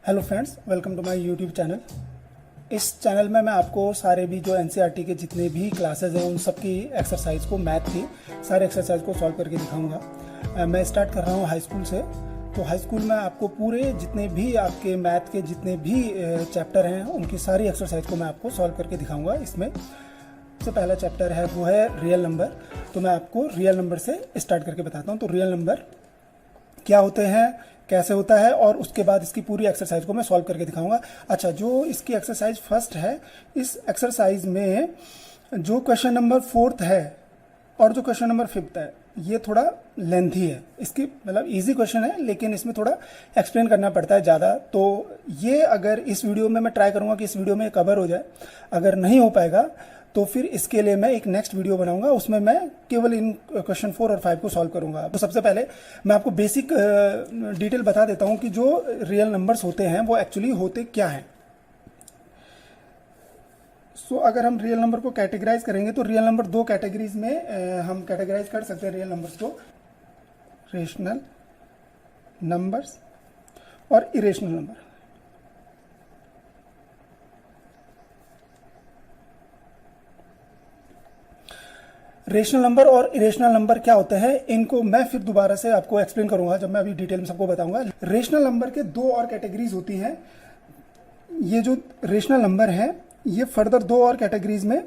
Hello friends, welcome to my YouTube channel. इस channel में मैं आपको सारे भी जो एनसीईआरटी के जितने भी क्लासेज हैं उन सब की एक्सरसाइज को, मैथ की सारे एक्सरसाइज को सॉल्व करके दिखाऊंगा। मैं स्टार्ट कर रहा हूँ हाई स्कूल से। तो हाई स्कूल में आपको पूरे जितने भी आपके मैथ के जितने भी चैप्टर हैं उनकी सारी एक्सरसाइज को मैं आपको सॉल्व करके दिखाऊँगा। इसमें सबसे पहला चैप्टर है वो है रियल नंबर। तो मैं आपको रियल नंबर से स्टार्ट करके बताता हूँ। तो रियल नंबर क्या होते हैं, कैसे होता है, और उसके बाद इसकी पूरी एक्सरसाइज को मैं सॉल्व करके दिखाऊंगा। अच्छा, जो इसकी एक्सरसाइज फर्स्ट है, इस एक्सरसाइज में जो क्वेश्चन नंबर 4 है और जो क्वेश्चन नंबर 5 है ये थोड़ा लेंथी है। इसकी मतलब इजी क्वेश्चन है लेकिन इसमें थोड़ा एक्सप्लेन करना पड़ता है ज़्यादा। तो ये अगर इस वीडियो में मैं ट्राई करूँगा कि इस वीडियो में कवर हो जाए। अगर नहीं हो पाएगा तो फिर इसके लिए मैं एक नेक्स्ट वीडियो बनाऊंगा, उसमें मैं केवल इन क्वेश्चन 4 और 5 को सॉल्व करूंगा। तो सबसे पहले मैं आपको बेसिक डिटेल बता देता हूं कि जो रियल नंबर्स होते हैं वो एक्चुअली होते क्या हैं। सो अगर हम रियल नंबर को कैटेगराइज करेंगे तो रियल नंबर दो कैटेगरीज में हम कैटेगराइज कर सकते हैं रियल नंबर्स को, रेशनल नंबर्स और इरेशनल नंबर। रेशनल नंबर और इरेशनल नंबर क्या होते हैं, इनको मैं फिर दोबारा से आपको एक्सप्लेन करूंगा जब मैं अभी डिटेल में सबको बताऊंगा। रेशनल नंबर के दो और कैटेगरीज होती हैं। ये जो रेशनल नंबर है ये फर्दर दो और कैटेगरीज में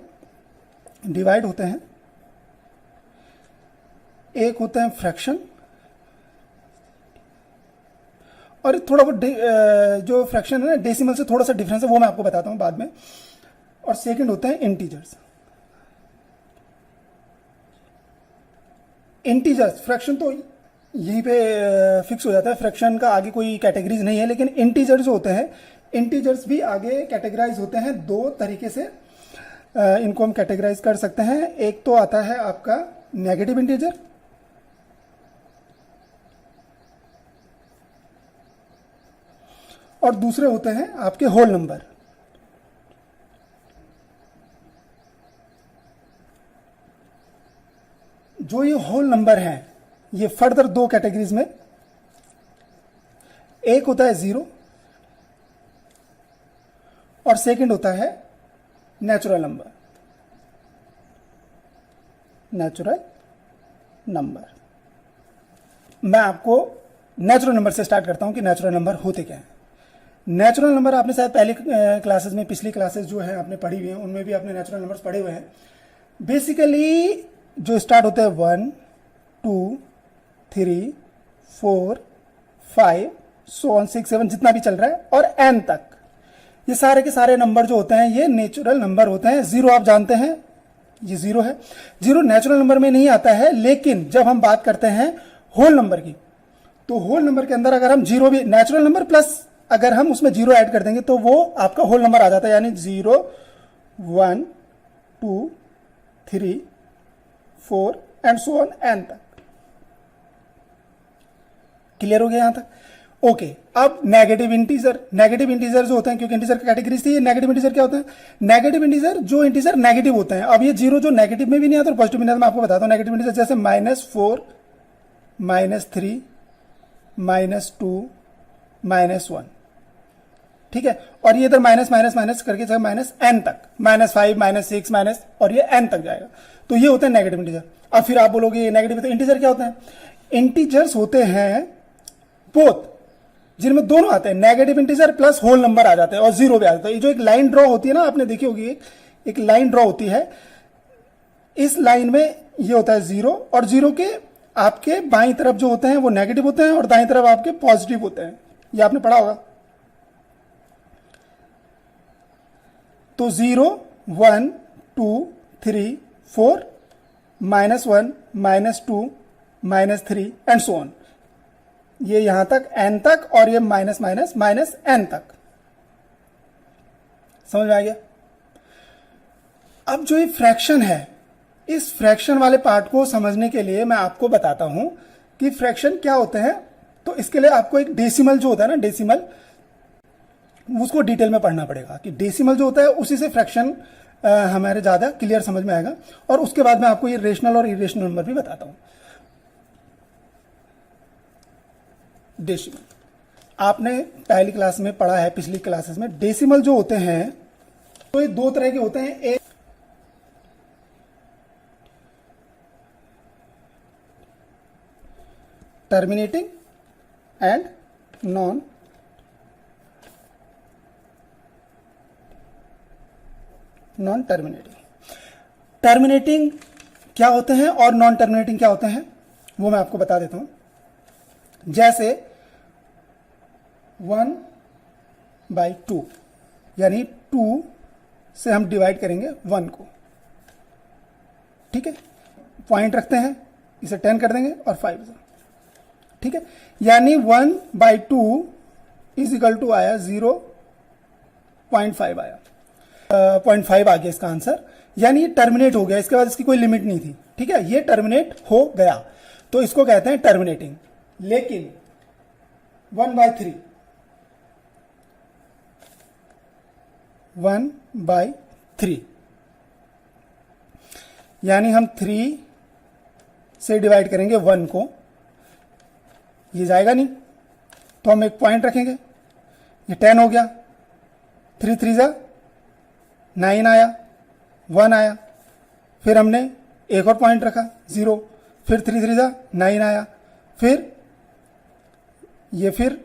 डिवाइड होते हैं। एक होते हैं फ्रैक्शन, और थोड़ा बहुत जो फ्रैक्शन है ना डेसिमल से थोड़ा सा डिफरेंस है, वो मैं आपको बताता हूं बाद में। और सेकंड होते हैं इंटीजर्स। इंटीजर्स, फ्रैक्शन तो यहीं पे फिक्स हो जाता है, फ्रैक्शन का आगे कोई कैटेगरीज नहीं है। लेकिन इंटीजर जो होते हैं, इंटीजर्स भी आगे कैटेगराइज होते हैं। दो तरीके से इनको हम कैटेगराइज कर सकते हैं। एक तो आता है आपका नेगेटिव इंटीजर, और दूसरे होते हैं आपके होल नंबर। जो ये होल नंबर हैं ये फर्दर दो कैटेगरीज में, एक होता है जीरो और सेकंड होता है नेचुरल नंबर। नेचुरल नंबर, मैं आपको नेचुरल नंबर से स्टार्ट करता हूं कि नेचुरल नंबर होते क्या हैं। नेचुरल नंबर आपने शायद पहले क्लासेस में, पिछली क्लासेस जो है आपने पढ़ी हुई हैं उनमें भी आपने नेचुरल नंबर्स पढ़े हुए हैं। बेसिकली जो स्टार्ट होते हैं 1 2 3 4 5 सो ऑन 6 7 जितना भी चल रहा है और n तक, ये सारे के सारे नंबर जो होते हैं ये नेचुरल नंबर होते हैं। जीरो आप जानते हैं ये जीरो है, जीरो नेचुरल नंबर में नहीं आता है। लेकिन जब हम बात करते हैं होल नंबर की, तो होल नंबर के अंदर अगर हम जीरो भी, नेचुरल नंबर प्लस अगर हम उसमें जीरो ऐड कर देंगे तो वो आपका होल नंबर आ जाता है। यानी 0 1 2 3 4 एंड सो ऑन n तक। क्लियर हो गया यहां तक? ओके, अब नेगेटिव इंटीजर। नेगेटिव इंटीजर जो होते हैं, क्योंकि इंटीजर की कैटेगरीज थी, नेगेटिव इंटीजर क्या होते हैं? नेगेटिव इंटीजर जो इंटीजर नेगेटिव होते हैं। अब ये जीरो जो नेगेटिव में भी नहीं आता और पॉजिटिव में नहीं आता, मैं आपको बताता हूं। नेगेटिव इंटीजर जैसे -4 -3 -2 -1, ठीक है। और ये इधर माइनस माइनस माइनस करके जाएगा -n तक, -5 -6 माइनस, और ये n तक जाएगा। तो ये होते हैं नेगेटिव इंटीजर। अब फिर आप बोलोगे नेगेटिव, तो इंटीजर क्या होता है? इंटीजर्स होते हैं बोथ, जिनमें दोनों आते हैं, negative integer plus whole number आ जाते हैं और जीरो भी आ जाता है। ये जो एक लाइन ड्रॉ होती है ना, आपने देखी होगी, एक लाइन ड्रॉ होती है। इस लाइन में ये होता है जीरो, और जीरो के आपके बाईं तरफ जो होते हैं वो नेगेटिव होते हैं और दाईं तरफ आपके पॉजिटिव होते हैं। ये आपने पढ़ा होगा। तो 0 1 2 3 4 -1 -2 -3 एंड सो ऑन, ये यहां तक n तक, और ये माइनस माइनस माइनस n तक। समझ में आ गया? अब जो ये फ्रैक्शन है, इस फ्रैक्शन वाले पार्ट को समझने के लिए मैं आपको बताता हूं कि फ्रैक्शन क्या होते हैं। तो इसके लिए आपको एक डेसिमल जो होता है ना, डेसिमल, उसको डिटेल में पढ़ना पड़ेगा कि डेसिमल जो होता है उसी से फ्रैक्शन हमारे ज्यादा क्लियर समझ में आएगा। और उसके बाद मैं आपको ये रेशनल और इरेशनल नंबर भी बताता हूं। डेसिमल, आपने पहली क्लास में पढ़ा है, पिछली क्लासेस में, डेसिमल जो होते हैं तो ये दो तरह के होते हैं। एक terminating and non terminating. Terminating क्या होते हैं और नॉन टर्मिनेटिंग क्या होते हैं वो मैं आपको बता देता हूं। जैसे 1/2 यानी 2 से हम डिवाइड करेंगे 1 को, ठीक है, पॉइंट रखते हैं, इसे 10 कर देंगे और 5 से, ठीक है, यानी 1/2 इज इक्वल टू आया 0.5 आया, 0.5 आ गया इसका आंसर, यानी ये टर्मिनेट हो गया, इसके बाद इसकी कोई लिमिट नहीं थी, ठीक है, ये टर्मिनेट हो गया, तो इसको कहते हैं टर्मिनेटिंग। लेकिन 1/3 यानी हम 3 से डिवाइड करेंगे 1 को, ये जाएगा नहीं, तो हम एक पॉइंट रखेंगे, ये 10 हो गया, 3 3 जा 9 आया, 1 आया, फिर हमने एक और पॉइंट रखा 0, फिर 3 3 जा 9 आया, फिर ये फिर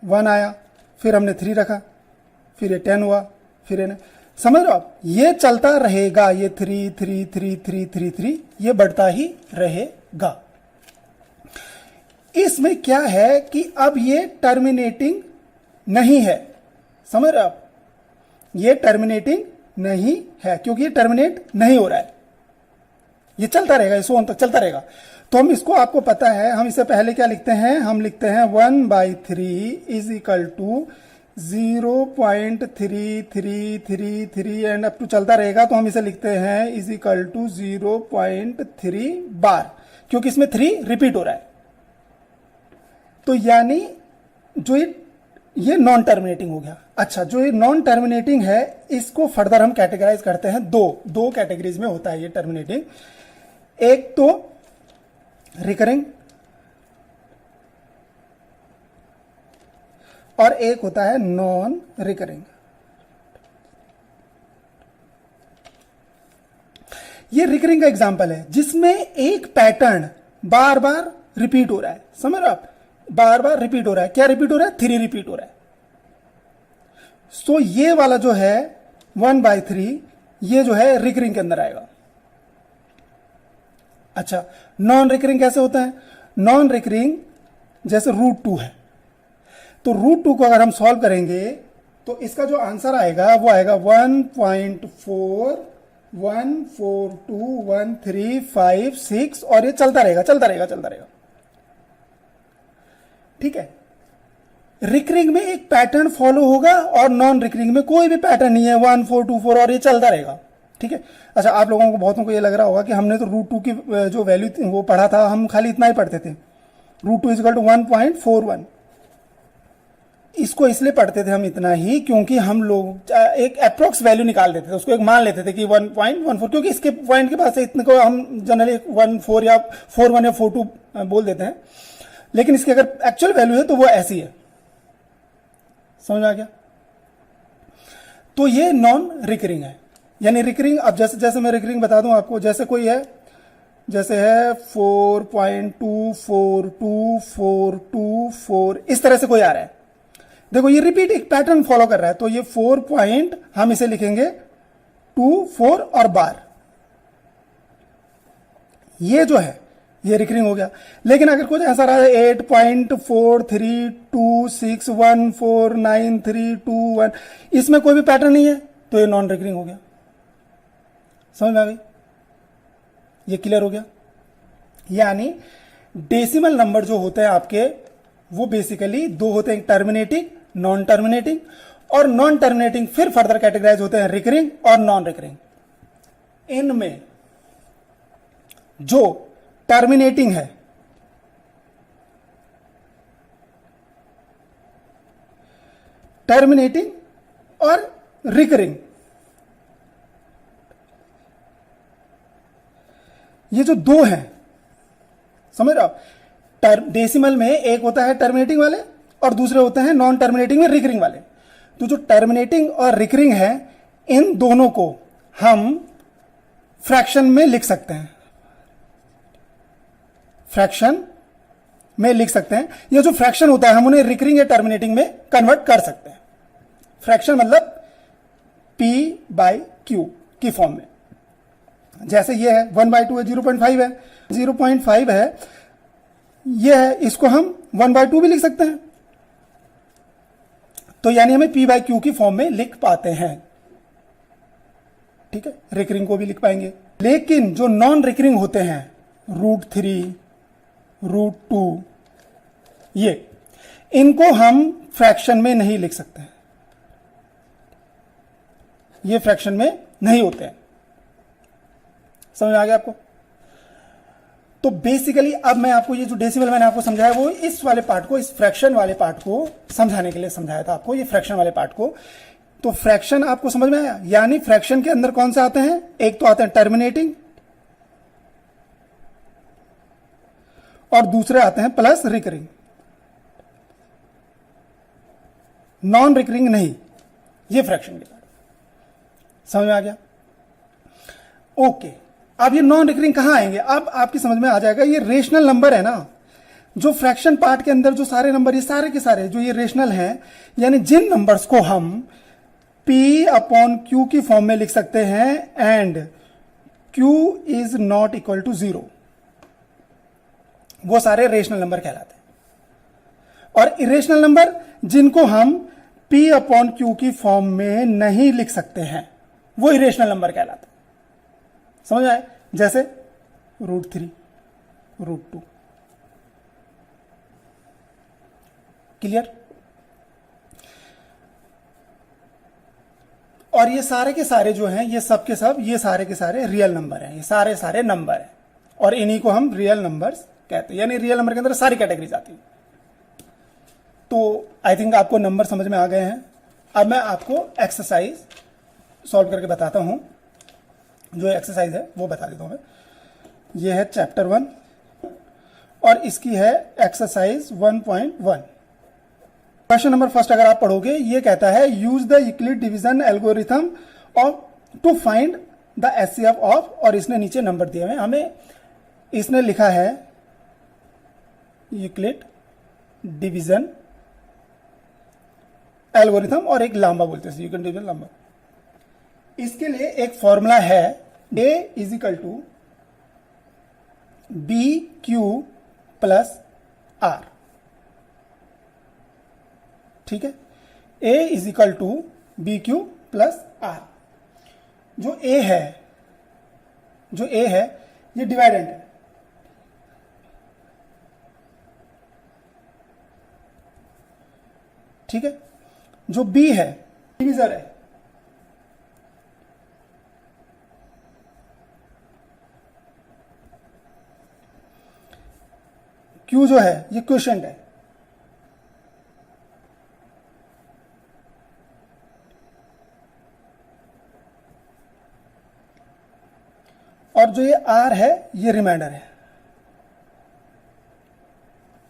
1 आया, फिर हमने 3 रखा, फिर ये 10 हुआ, फिर ये समझ रहे हो आप, ये चलता रहेगा, ये 3 3 3 3 3 3 ये बढ़ता ही रहेगा। इसमें क्या है कि अब ये टर्मिनेटिंग नहीं है, समझ रहे हो आप, ये टर्मिनेटिंग नहीं है क्योंकि ये टर्मिनेट नहीं हो रहा है, ये चलता रहेगा, इस 1 तक चलता रहेगा। तो हम इसको, आपको पता है, हम इससे पहले क्या लिखते हैं, हम लिखते हैं 1/3 is equal to 0.3333 and up to चलता रहेगा, तो हम इसे लिखते हैं इज इक्वल टू 0.3 बार, क्योंकि इसमें 3 रिपीट हो रहा है। तो यानी जो ये नॉन टर्मिनेटिंग हो गया। अच्छा, जो ये नॉन टर्मिनेटिंग है इसको फर्दर हम कैटेगराइज करते हैं, दो कैटेगरीज में होता है ये टर्मिनेटिंग। एक तो रिकरिंग और एक होता है नॉन रिकरिंग। ये रिकरिंग का एग्जांपल है जिसमें एक पैटर्न बार बार रिपीट हो रहा है, समझ रहे हो आप, बार बार रिपीट हो रहा है। क्या रिपीट हो रहा है? 3 रिपीट हो रहा है। सो ये वाला जो है 1/3 ये जो है रिकरिंग के अंदर आएगा। अच्छा, नॉन रिकरिंग कैसे होता है? नॉन रिकरिंग जैसे √2 है, तो √2 को अगर हम सॉल्व करेंगे तो इसका जो आंसर आएगा वो आएगा 1.41421356 और ये चलता रहेगा चलता रहेगा चलता रहेगा। ठीक है, रिकरिंग में एक पैटर्न फॉलो होगा और नॉन रिकरिंग में कोई भी पैटर्न नहीं है, 1 4 2 4 और ये चलता रहेगा। ठीक है। अच्छा, आप लोगों को बहुतों को ये लग रहा होगा कि हमने तो √2 की जो वैल्यू वो पढ़ा था, हम खाली इतना ही पढ़ते थे, √2 = 1.41। इसको इसलिए पढ़ते थे हम इतना ही क्योंकि हम लोग एक अप्रोक्स वैल्यू निकाल देते थे, उसको एक मान लेते थे कि 1.14, क्योंकि इसके पॉइंट के पास से इतने को हम जनरली 1.4 या 4.1 या 4.2 बोल देते हैं, लेकिन इसकी अगर एक्चुअल वैल्यू है तो वो ऐसी है। समझ आ गया? तो ये नॉन रिकरिंग है। यानी रिकरिंग, अब जैसे जैसे मैं रिकरिंग बता दूं आपको, जैसे कोई है, जैसे है 4.242424 इस तरह से कोई आ रहा है, देखो ये रिपीट एक पैटर्न फॉलो कर रहा है, तो ये 4 पॉइंट हम इसे लिखेंगे 2 4 और बार, ये जो है ये रिकरिंग हो गया। लेकिन अगर कुछ ऐसा रहा है 8.4326149321 इसमें कोई भी पैटर्न नहीं है तो ये नॉन रिकरिंग हो गया। समझ में आ गई? ये क्लियर हो गया? यानी डेसिमल नंबर जो होते हैं आपके वो बेसिकली दो होते हैं, टर्मिनेटिंग, नॉन टर्मिनेटिंग, और नॉन टर्मिनेटिंग फिर फर्दर कैटेगराइज होते हैं रिकरिंग और नॉन रिकरिंग। इनमें जो टर्मिनेटिंग है टर्मिनेटिंग और रिकरिंग, ये जो दो हैं, समझ रहे हो? डेसिमल में एक होता है टर्मिनेटिंग वाले और दूसरे होते हैं नॉन टर्मिनेटिंग में रिकरिंग वाले। तो जो टर्मिनेटिंग और रिकरिंग है, इन दोनों को हम फ्रैक्शन में लिख सकते हैं, फ्रैक्शन में लिख सकते हैं। ये जो फ्रैक्शन होता है हम उन्हें रिकरिंग या टर्मिनेटिंग में कन्वर्ट कर सकते हैं। फ्रैक्शन मतलब P बाई Q की फॉर्म में। जैसे ये है 1/2 है, 0.5 है, 0.5 है, ये है, इसको हम 1/2 भी लिख सकते हैं। तो यानी हमें P बाई Q की फॉर्म में लिख पाते हैं। ठीक है, रिकरिंग को भी लिख पाएंगे। लेकिन जो नॉन रिकरिंग होते हैं, √3, √2, ये, इनको हम फ्रैक्शन में नहीं लिख सकते हैं, ये फ्रैक्शन में नहीं होते हैं। समझ आ गया आपको? तो बेसिकली अब मैं आपको ये जो डेसिमल मैंने आपको समझाया वो इस वाले पार्ट को, इस फ्रैक्शन वाले पार्ट को समझाने के लिए समझाया था आपको, ये फ्रैक्शन वाले पार्ट को। तो फ्रैक्शन आपको समझ में आया? यानी फ्रैक्शन के अंदर कौन से आते हैं? एक तो आते हैं टर्मिनेटिंग और दूसरे आते हैं प्लस रिकरिंग। नॉन रिकरिंग नहीं, ये फ्रैक्शन के पार्ट। समझ में आ गया? ओके, अब ये नॉन रिकरिंग कहां आएंगे? अब आपकी समझ में आ जाएगा, ये रेशनल नंबर है ना, जो फ्रैक्शन पार्ट के अंदर जो सारे नंबर, ये सारे के सारे जो ये रेशनल हैं, यानी जिन नंबर्स को हम P/Q की फॉर्म में लिख सकते हैं and Q is not equal to 0, वो सारे रेशनल नंबर कहलाते हैं। और इरेशनल नंबर जिनको हम P/Q की फॉर्म में नहीं लिख सकते हैं, वो इरेशनल नंबर कहलाते हैं। समझ आए? जैसे √3, √2। क्लियर? और ये सारे के सारे जो हैं, ये सब के सब, ये सारे के सारे रियल नंबर हैं, ये सारे सारे नंबर हैं, और इन्हीं को हम रियल नंबर्स कहते हैं। यानी रियल नंबर के अंदर सारी कैटेगरीज आती हैं। तो आई थिंक आपको नंबर समझ में आ गए हैं। अब मैं आपको एक्सरसाइज सॉल्व करके बताता हूं। जो एक्सरसाइज है वो बता देता हूं मैं। ये है चैप्टर 1 और इसकी है एक्सरसाइज 1.1। क्वेश्चन नंबर फर्स्ट अगर आप पढ़ोगे, ये कहता है use the Euclid division algorithm of to find the HCF of, और इसने नीचे नंबर दिए हैं हमें। इसने लिखा है यूक्लिड डिवीजन एल्गोरिथम और एक लांबा बोलते हैं, यूक्लिड डिवीजन लांबा। इसके लिए एक फॉर्मूला है A is equal to BQ plus R। ठीक है, A is equal to BQ plus R। जो A है ये डिवाइडेंट है, ठीक है। जो B है डिवीजर है, Q जो है ये क्वोशिएंट है, और जो ये R है ये रिमाइंडर है।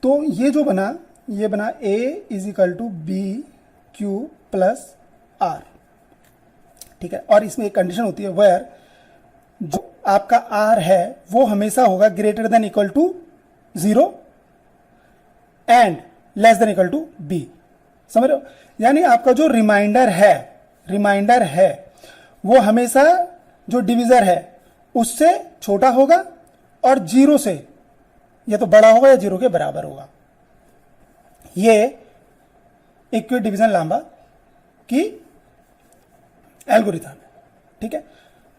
तो ये जो बना, ये बना A is equal to BQ plus R। ठीक है, और इसमें एक कंडीशन होती है वेयर जो आपका R है वो हमेशा होगा greater than equal to 0 and less than equal to B। समझ रहे हो? यानी आपका जो रिमाइंडर है वो हमेशा जो डिवीजर है उससे छोटा होगा और 0 से या तो बड़ा होगा या 0 के बराबर होगा। ये इक्विड डिवीजन लांबा की एल्गोरिथम है। ठीक है,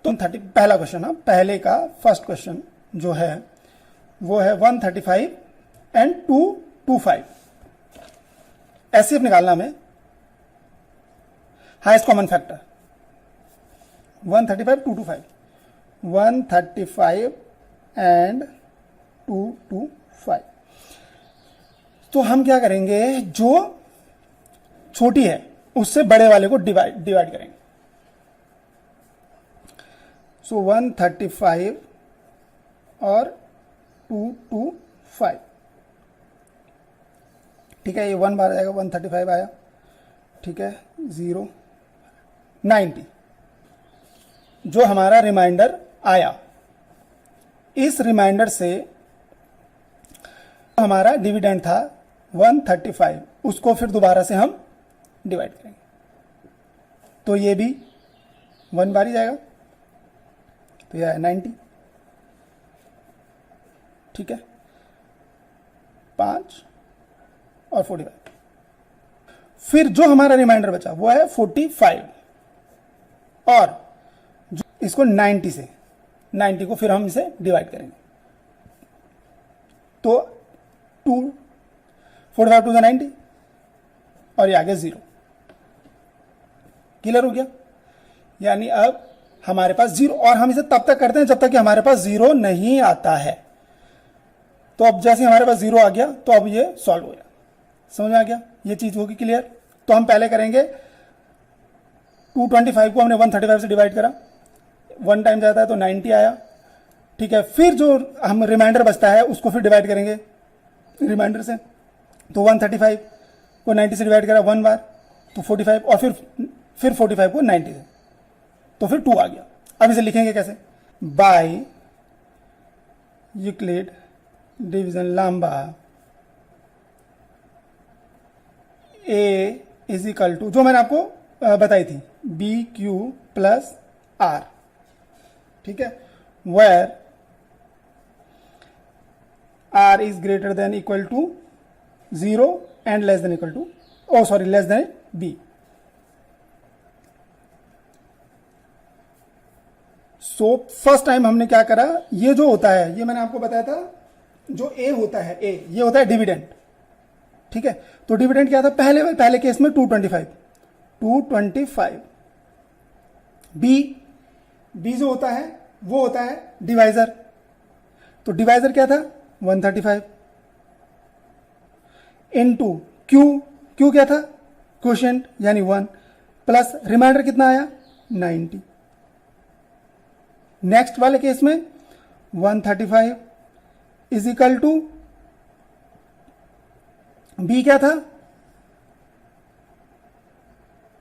तो 30 पहला क्वेश्चन है, पहले का फर्स्ट क्वेश्चन जो है वो है 135 एंड 225। HCF निकालना में हाईएस्ट कॉमन फैक्टर 135 225, 135 एंड 225। तो हम क्या करेंगे, जो छोटी है उससे बड़े वाले को डिवाइड करेंगे। सो 135 और 225। ठीक है, ये 1 बार आएगा, 135 आया, ठीक है, 0 90 जो हमारा रिमाइंडर आया। इस रिमाइंडर से हमारा डिविडेंड था 135, उसको फिर दोबारा से हम डिवाइड करेंगे, तो ये भी 1 बार ही जाएगा, तो यह है 90, ठीक है, 5 और 45। फिर जो हमारा रिमाइंडर बचा वो है 45, और इसको 90 से, 90 को फिर हम इसे डिवाइड करेंगे, तो 2 45 टू 90 और ये आगे 0। क्लियर हो गया? यानी अब हमारे पास 0, और हम इसे तब तक करते हैं जब तक कि हमारे पास 0 नहीं आता है। तो अब जैसे हमारे पास 0 आ गया तो अब ये सॉल्व हो गया। समझ में आ गया? ये चीज होगी क्लियर। तो हम पहले करेंगे 225 को हमने 135 से डिवाइड करा, 1 टाइम जाता है तो 90 आया, ठीक है। फिर जो हम रिमाइंडर बचता है उसको फिर डिवाइड करेंगे रिमाइंडर से, तो 135 को 90 से डिवाइड करा 1 बार, तो 45, और फिर 45 को 90 से, तो फिर 2 आ गया। अब इसे लिखेंगे कैसे? बाय यूक्लिड डिवीजन लंबा ए इज इक्वल टू, जो मैंने आपको बताई थी, बी क्यू प्लस आर, ठीक है, where R is greater than equal to 0 and less than equal to, oh sorry, less than B. So first time हमने क्या करा, ये जो होता है, ये मैंने आपको बताया था, जो ए होता है, ए ये होता है डिविडेंड, ठीक है। तो डिविडेंड क्या था पहले केस में 225, बी जो होता है वो होता है डिवाइजर, तो डिवाइजर क्या था 135, इनटू क्यू क्या था क्वोशिएंट यानी 1, प्लस रिमाइंडर कितना आया 90। नेक्स्ट वाले केस में 135 इज इक्वल टू, बी क्या था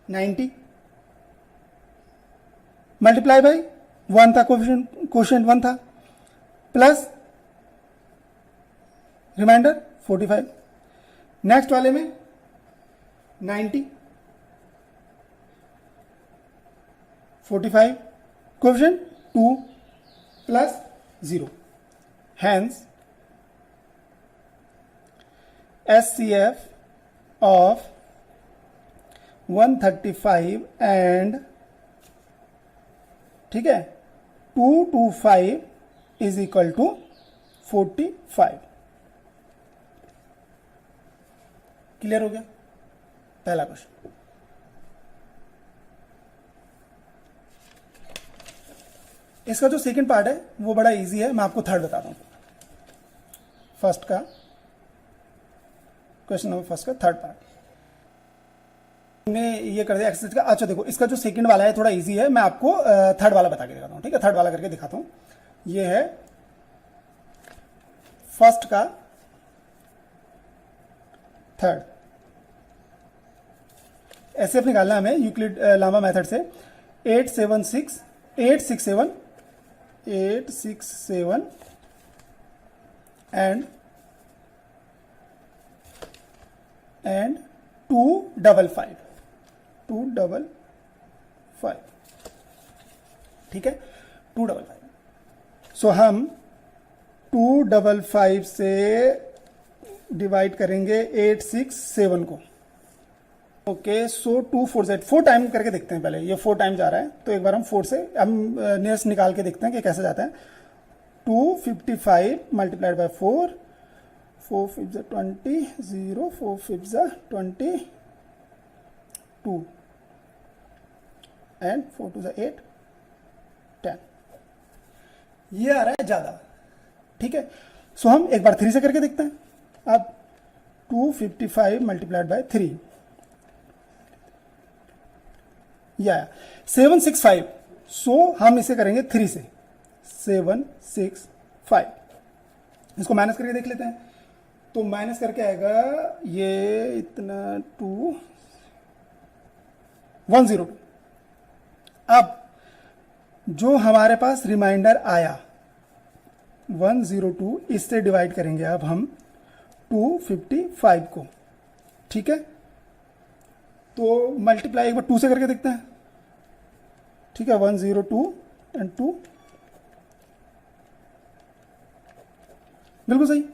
90 मल्टीप्लाई बाई 1 था, क्वोशिएंट 1 था, प्लस रिमाइंडर 45। नेक्स्ट वाले में 90 45 quotient 2 plus 0, hence SCF of 135 and, ठीक है, 225 इज इक्वल टू 45। क्लियर हो गया पहला क्वेश्चन। इसका जो सेकंड पार्ट है वो बड़ा इजी है, मैं आपको थर्ड बताता हूं। फर्स्ट का क्वेश्चन नंबर फर्स्ट का थर्ड पार्ट हमने ये कर दिया एक्सरसाइज का। अच्छा देखो, इसका जो सेकंड वाला है थोड़ा इजी है, मैं आपको थर्ड वाला बता के दिखाता हूँ, ठीक है। थर्ड वाला करके दिखाता हूँ। ये है फर्स्ट का थर्ड। ऐसे अपने निकालना हमें यूक्लिड लांबा मेथड से 867 एंड 255, ठीक है, 255। सो हम 255 से डिवाइड करेंगे 867 को। ओके, सो 2 4 Z 4 टाइम करके देखते हैं। पहले ये 4 टाइम जा रहा है, तो एक बार हम 4 से हम नियरेस्ट निकाल के देखते हैं कि कैसे जाता है। 255 मल्टीप्लाइड बाय 4, 4 5 20, 0 4 5 22 एंड 4 2 8 10। ये आ रहा है ज्यादा, ठीक है। सो हम एक बार 3 से करके देखते हैं। अब 255 मल्टीप्लाइड बाय 3, या 765। सो हम इसे करेंगे 3 से, 765। इसको माइनस करके देख लेते हैं। तो माइनस करके आएगा ये इतना 2 102। अब जो हमारे पास रिमाइंडर आया 102, इससे डिवाइड करेंगे अब हम 255 को, ठीक है। तो मल्टीप्लाई एक बार 2 से करके देखते हैं, ठीक है। 102 एंड 2, बिल्कुल सही।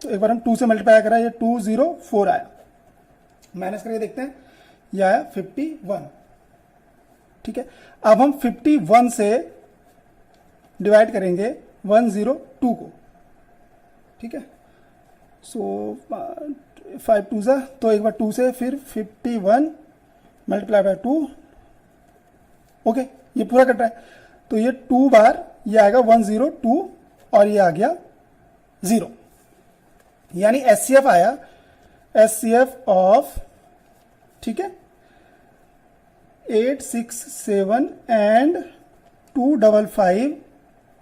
तो एक बार हम 2 से मल्टीप्लाई करा, ये 204 आया। माइनस करके देखते हैं, यह आया 51, ठीक है। अब हम 51 से डिवाइड करेंगे 102 को, ठीक है। सो 5 2 ज़ा, तो एक बार 2 से, फिर 51 मल्टीप्लाई बाय 2, ओके, ये पूरा कट रहा है। तो ये 2 बार ये आएगा 102 और ये आ गया 0, यानी एचसीएफ आया, एचसीएफ ऑफ, ठीक है, 867 and 255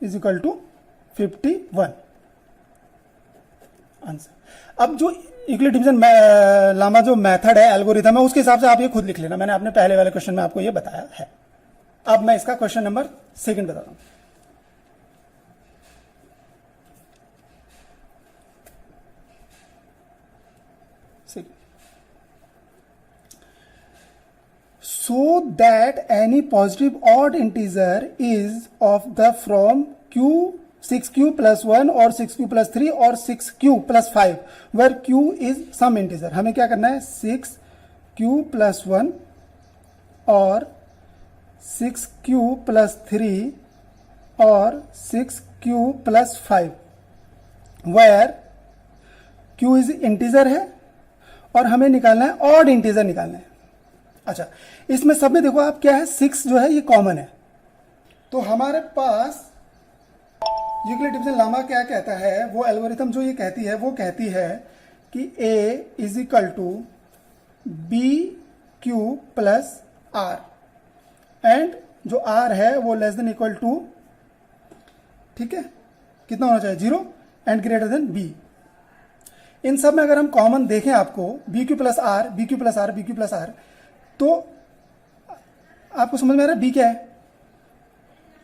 is equal to 51 answer. अब जो यूक्लिड डिवीजन लामा जो मेथड है, एल्गोरिथम है, उसके हिसाब से आप ये खुद लिख लेना, मैंने अपने पहले वाले क्वेश्चन में आपको ये बताया है। अब मैं इसका क्वेश्चन नंबर 2 बताता हूं। So that any positive odd integer is of the from q 6q plus 1 or 6q plus 3 or 6q plus 5 where q is some integer। हमें क्या करना है, 6q plus 1 और 6q plus 3 और 6q plus 5 where q is integer है और हमें निकालना है ऑड इंटीजर निकालना है। अच्छा, इसमें सब में देखो आप क्या है, 6 जो है ये कॉमन है। तो हमारे पास यूक्लिड डिवीजन लामा क्या कहता है, वो एल्गोरिथम जो ये कहती है, वो कहती है कि a is equal to B Q plus R and जो r है वो लेस देन इक्वल टू, ठीक है, कितना होना चाहिए, 0 एंड ग्रेटर देन b। इन सब में अगर हम कॉमन देखें आपको, B Q plus R, B Q plus R, B Q plus R, तो आपको समझ में आ रहा है बी क्या है,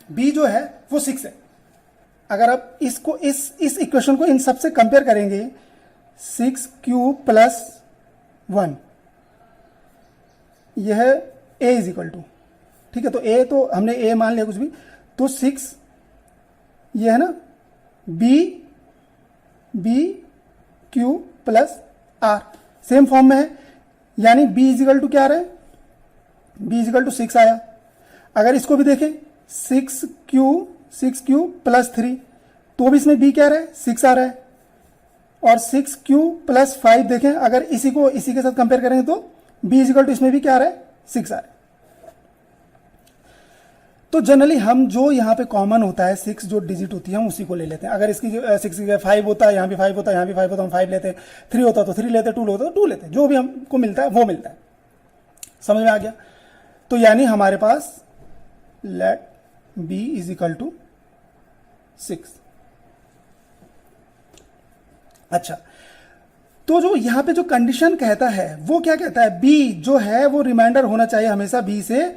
बी जो है वो 6 है। अगर आप इसको इस इक्वेशन को इन सब से कंपेयर करेंगे, 6q प्लस 1, यह a इज इक्वल टू, ठीक है। तो a तो हमने a मान लिया कुछ भी, तो 6 ये है ना, b q plus r same form में है, यानी b इज इक्वल टू क्या आ रहा है, b इज इक्वल टू 6 आया। अगर इसको भी देखें 6q प्लस 3, तो भी इसमें b क्या आ रहा है, 6 आ रहा है। और 6q प्लस 5 देखें, अगर इसी को इसी के साथ कंपेयर करेंगे तो b इज इक्वल टू इसमें भी क्या आ रहा है, 6 आ रहा है। तो जनरली हम जो यहाँ पे कॉमन होता है 6 जो डिजिट होती है हम उसी को ले लेते हैं। अगर इसकी 6 की 5 होता है, यहाँ भी 5 होता है, यहाँ भी 5 होता है, हम 5 लेते हैं, 3 होता तो 3 लेते, 2 होता तो 2 लेते, जो भी हमको मिलता है वो मिलता है। समझ में आ गया। तो यानी हमारे पास let b is equal to 6। अच्छा, तो जो यहां पे जो कंडीशन कहता है वो क्या कहता है, b जो है वो रिमाइंडर होना चाहिए हमेशा b से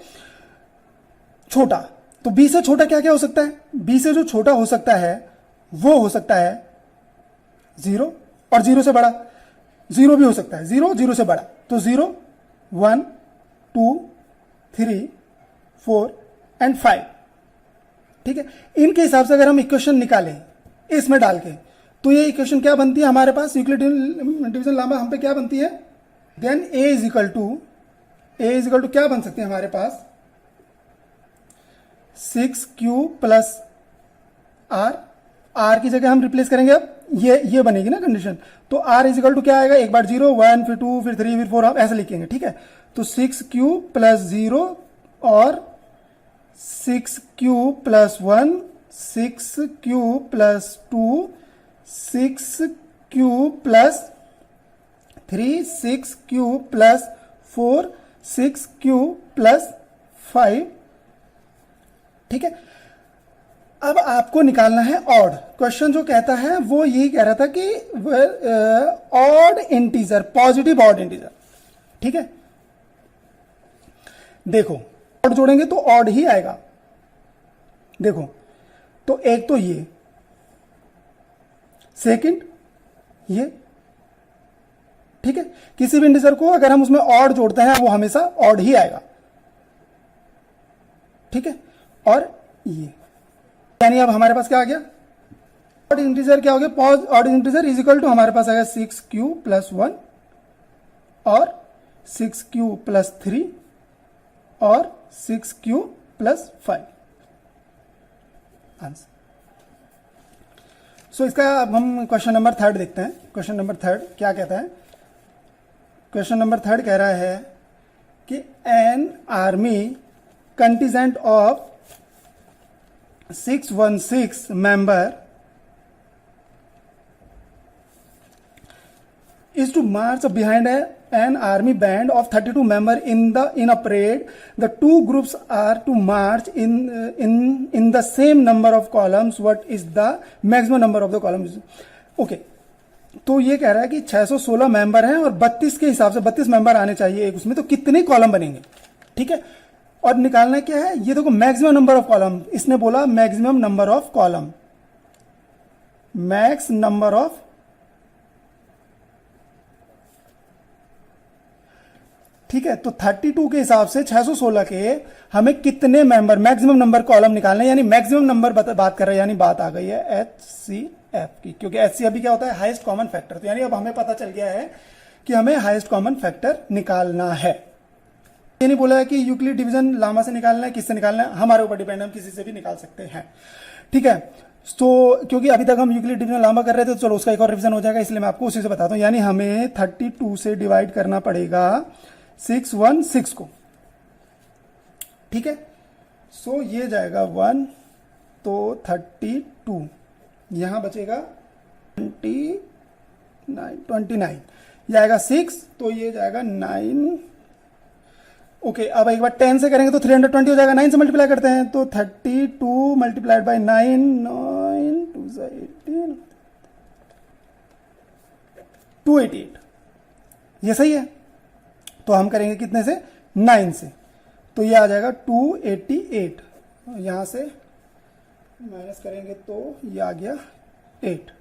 छोटा। तो b से छोटा क्या क्या हो सकता है, b से जो छोटा हो सकता है वो हो सकता है 0 और 0 से बड़ा, 0 भी हो सकता है, 0 से बड़ा। तो 0 1 2 3 4 एंड 5, ठीक है। इनके हिसाब से अगर हम इक्वेशन निकालें इसमें डाल के, तो ये इक्वेशन क्या बनती है हमारे पास, यूक्लिड डिवीजन लामा हम पे क्या बनती है, then a is equal to क्या बन सकते हैं हमारे पास, 6q प्लस r की जगह हम रिप्लेस करेंगे, अब ये बनेगी ना कंडीशन। तो r इज इक्वल टू क्या आएगा, एक बार 0 1 फिर 2 फिर 3 फिर 4, हम ऐसे लिखेंगे, ठीक है। तो 6q प्लस 0 और 6q plus 1, 6q plus 2, 6q plus 3, 6q plus 4, 6q plus 5, ठीक है। अब आपको निकालना है ऑड। क्वेश्चन जो कहता है वो यही कह रहा था कि odd integer, positive odd integer, ठीक है। देखो ऑड जोड़ेंगे तो ऑड ही आएगा। देखो तो एक तो ये, सेकंड ये, ठीक है। किसी भी इंटीजर को अगर हम उसमें ऑड जोड़ते हैं वो हमेशा ऑड ही आएगा, ठीक है। और ये यानी अब हमारे पास क्या आ गया, ऑड इंटीजर क्या हो गया, odd integer is equal to हमारे पास आ गया 6q + 1 और 6q + 3 और 6q + 5 आंसर। सो इसका अब हम क्वेश्चन नंबर 3 देखते हैं। क्वेश्चन नंबर 3 क्या कहता है। क्वेश्चन नंबर 3 कह रहा है कि an army contingent of 616 member is to march behind an army band of 32 member in a parade. The two groups are to march in the same number of columns. What is the maximum number of the columns? Okay. तो ये कह रहा है कि 616 member हैं और 32 के हिसाब से 32 मेंबर आने चाहिए एक उसमें, तो कितने कॉलम बनेंगे, ठीक है। और निकालना क्या है, ये देखो मैक्सिमम नंबर ऑफ कॉलम, इसने बोला maximum number of column, max number of, ठीक है। तो 32 के हिसाब से 616 के हमें कितने मेंबर, मैक्सिमम नंबर कॉलम निकालना है, यानी मैक्सिमम नंबर बात कर रहे हैं, यानी बात आ गई है HCF की, क्योंकि HCF अभी क्या होता है, हाईएस्ट कॉमन फैक्टर। तो यानी अब हमें पता चल गया है कि हमें हाईएस्ट कॉमन फैक्टर निकालना है। ये नहीं बोला है कि यूक्लिड डिवीजन लामा से निकालना है, किससे निकालना है, हमारे ऊपर डिपेंड, हम किसी से भी निकाल सकते हैं, ठीक है। तो क्योंकि अभी तक हम यूक्लिड डिवीजन लामा कर रहे थे, तो चलो उसका एक और रिवीजन हो जाएगा, इसलिए मैं आपको उसी से बताता हूं। यानी हमें 32 से डिवाइड करना पड़ेगा 616 को, ठीक है। सो ये जाएगा 1, तो 32, यहां बचेगा 29, ये आएगा 6, तो ये जाएगा 9। ओके, अब एक बार 10 से करेंगे तो 320 हो जाएगा, 9 से मल्टीप्लाई करते हैं तो 32 मल्टीप्लाइड बाई 9, 9 2 18, 288, ये सही है। तो हम करेंगे कितने से, 9 से, तो ये आ जाएगा 288, यहां से माइनस करेंगे तो ये आ गया 8,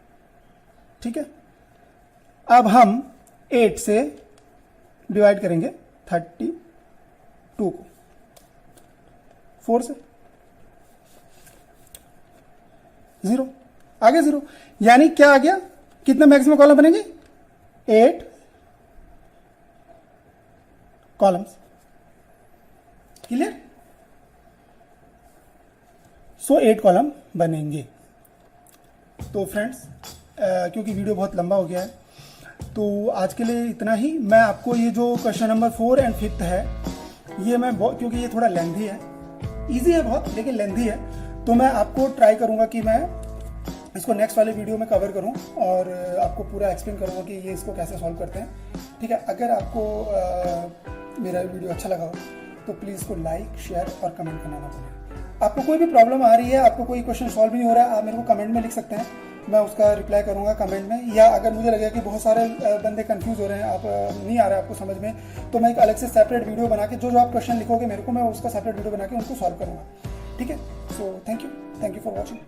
ठीक है। अब हम 8 से डिवाइड करेंगे 32 को, 4 से 0, आगे 0, यानी क्या आ गया, कितने मैक्सिमम कॉलम बनेंगे, 8 कॉलम्स, क्लियर। सो 8 कॉलम बनेंगे। तो फ्रेंड्स, क्योंकि वीडियो बहुत लंबा हो गया है, तो आज के लिए इतना ही। मैं आपको ये जो क्वेश्चन नंबर 4 और 5 है, ये मैं क्योंकि ये थोड़ा लेंथी है, इजी है बहुत लेकिन लेंथी है, तो मैं आपको ट्राई करूंगा कि मैं इसको नेक्स्ट वाले वीडियो में कवर करूं और आपको पूरा एक्सप्लेन करूंगा कि ये इसको कैसे सॉल्व करते हैं, ठीक है। अगर आपको मेरा वीडियो अच्छा लगा हो तो प्लीज़ इसको लाइक, शेयर और कमेंट करना ना भूलें। आपको कोई भी प्रॉब्लम आ रही है, आपको कोई क्वेश्चन सॉल्व नहीं हो रहा है, आप मेरे को कमेंट में लिख सकते हैं, मैं उसका रिप्लाई करूंगा कमेंट में। या अगर मुझे लगेगा कि बहुत सारे बंदे कंफ्यूज हो रहे हैं, आप नहीं आ रहा है आपको समझ में, तो मैं एक अलग से सेपरेट वीडियो बना के जो आप क्वेश्चन लिखोगे मेरे को, मैं उसका सेपरेट वीडियो बना के उनको सॉल्व करूंगा, ठीक है। So thank you for watching.